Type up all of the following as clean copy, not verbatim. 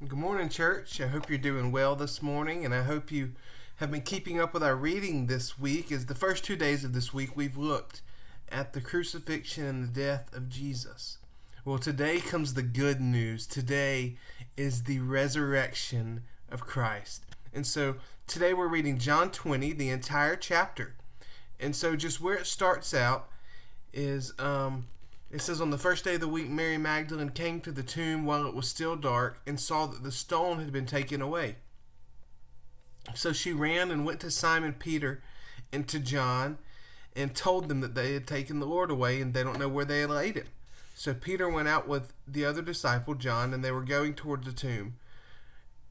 Good morning, church. I hope you're doing well this morning, and I hope you have been keeping up with our reading this week. As the first 2 days of this week, we've looked at the crucifixion and the death of Jesus. Well, today comes the good news. Today is the resurrection of Christ. And so today we're reading John 20, the entire chapter. And so just where it starts out is it says, on the first day of the week, Mary Magdalene came to the tomb while it was still dark and saw that the stone had been taken away. So she ran and went to Simon Peter and to John and told them that they had taken the Lord away and they don't know where they had laid him. So Peter went out with the other disciple, John, and they were going toward the tomb.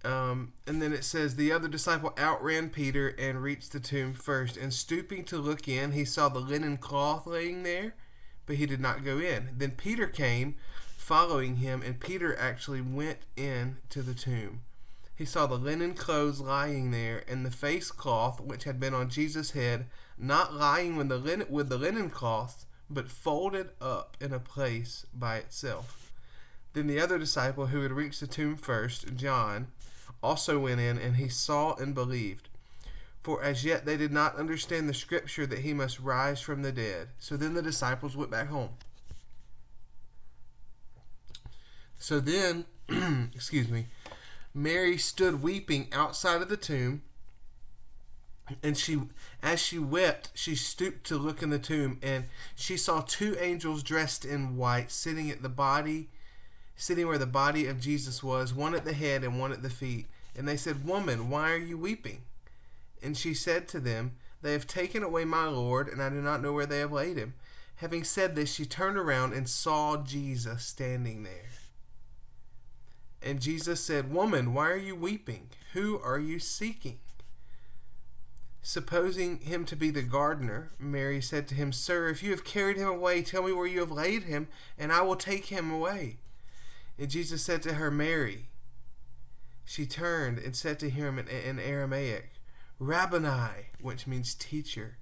And then it says, the other disciple outran Peter and reached the tomb first. And stooping to look in, he saw the linen cloth laying there, but he did not go in. Then Peter came, following him, and Peter actually went in to the tomb. He saw the linen clothes lying there, and the face cloth which had been on Jesus' head, not lying with the linen cloth, but folded up in a place by itself. Then the other disciple who had reached the tomb first, John, also went in, and he saw and believed. For as yet they did not understand the scripture that he must rise from the dead. So then the disciples went back home. So then, Mary stood weeping outside of the tomb, and as she wept, she stooped to look in the tomb, and she saw two angels dressed in white sitting where the body of Jesus was, one at the head and one at the feet. And they said, "Woman, why are you weeping?" And she said to them, "They have taken away my Lord, and I do not know where they have laid him." Having said this, she turned around and saw Jesus standing there. And Jesus said, "Woman, why are you weeping? Who are you seeking?" Supposing him to be the gardener, Mary said to him, "Sir, if you have carried him away, tell me where you have laid him, and I will take him away." And Jesus said to her, "Mary." She turned and said to him in Aramaic, "Rabboni," which means teacher.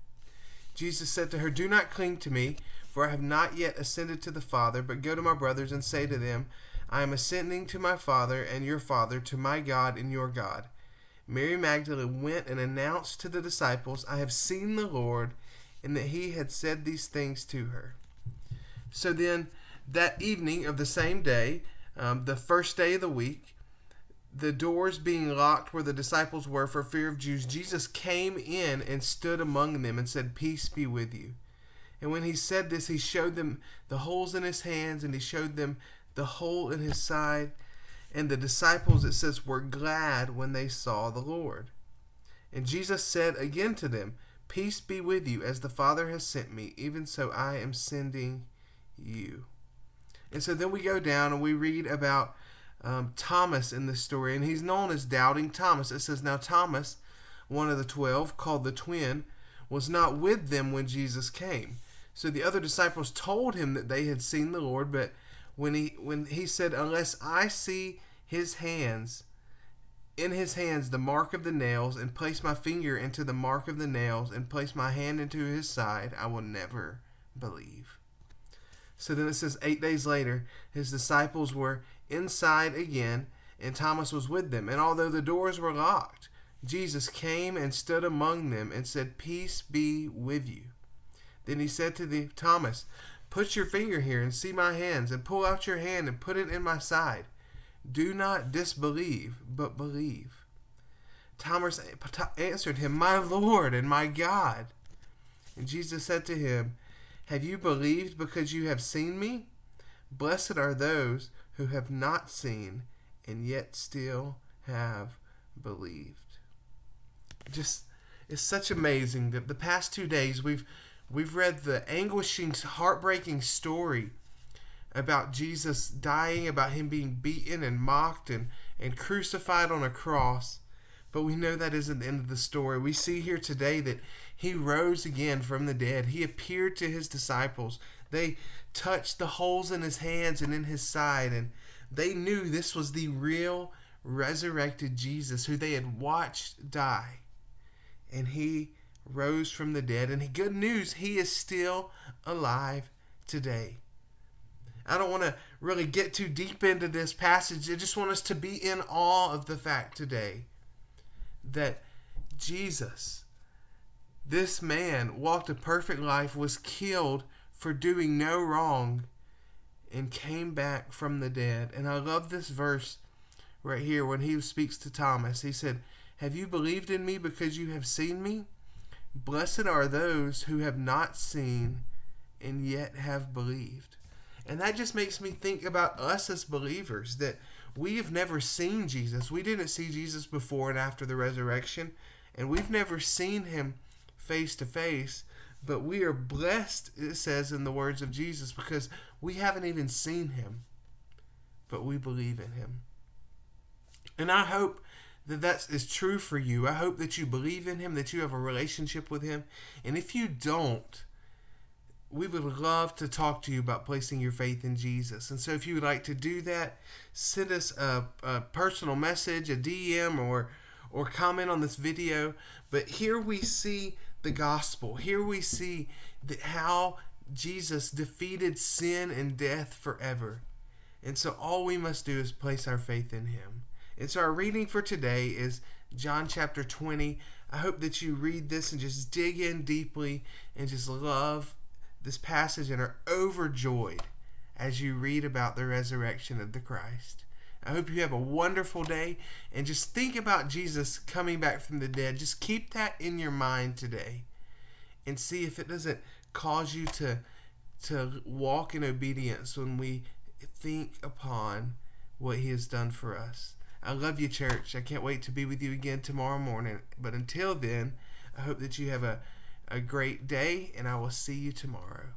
Jesus said to her, "Do not cling to me, for I have not yet ascended to the Father, but go to my brothers and say to them, I am ascending to my Father and your Father, to my God and your God." Mary Magdalene went and announced to the disciples, "I have seen the Lord," and that he had said these things to her. So then, that evening of the same day, the first day of the week, the doors being locked where the disciples were for fear of Jews, Jesus came in and stood among them and said, "Peace be with you." And when he said this, he showed them the holes in his hands, and he showed them the hole in his side. And the disciples, it says, were glad when they saw the Lord. And Jesus said again to them, "Peace be with you. As the Father has sent me, even so I am sending you." And so then we go down and we read about Thomas in this story, and he's known as Doubting Thomas. It says, "Now Thomas, one of the 12, called the twin, was not with them when Jesus came." So the other disciples told him that they had seen the Lord, but when he said, "Unless I see his hands, in his hands the mark of the nails, and place my finger into the mark of the nails, and place my hand into his side, I will never believe." So then it says 8 days later, his disciples were inside again, and Thomas was with them. And although the doors were locked, Jesus came and stood among them and said, "Peace be with you." Then he said to Thomas, "Put your finger here and see my hands, and pull out your hand and put it in my side. Do not disbelieve, but believe." Thomas answered him, "My Lord and my God." And Jesus said to him, "Have you believed because you have seen me? Blessed are those who have not seen and yet still have believed." It's such amazing that the past 2 days we've read the anguishing, heartbreaking story about Jesus dying, about him being beaten and mocked and crucified on a cross. But we know that isn't the end of the story. We see here today that he rose again from the dead. He appeared to his disciples. They touched the holes in his hands and in his side, and they knew this was the real resurrected Jesus who they had watched die. And he rose from the dead. And good news, he is still alive today. I don't want to really get too deep into this passage. I just want us to be in awe of the fact today that Jesus, this man, walked a perfect life, was killed for doing no wrong, and came back from the dead. And I love this verse right here when he speaks to Thomas. He said, "Have you believed in me because you have seen me? Blessed are those who have not seen and yet have believed." And that just makes me think about us as believers, that we have never seen Jesus. We didn't see Jesus before and after the resurrection, and we've never seen him face to face, but we are blessed, it says in the words of Jesus, because we haven't even seen him, but we believe in him. And I hope that is true for you. I hope that you believe in him, that you have a relationship with him. And if you don't, we would love to talk to you about placing your faith in Jesus. And so if you would like to do that, send us a personal message, a DM, or comment on this video. But here we see the gospel. Here we see how Jesus defeated sin and death forever. And so all we must do is place our faith in him. And so our reading for today is John chapter 20. I hope that you read this and just dig in deeply and just love this passage and are overjoyed as you read about the resurrection of the Christ. I hope you have a wonderful day, and just think about Jesus coming back from the dead. Just keep that in your mind today and see if it doesn't cause you to walk in obedience when we think upon what he has done for us. I love you, church. I can't wait to be with you again tomorrow morning. But until then, I hope that you have a great day, and I will see you tomorrow.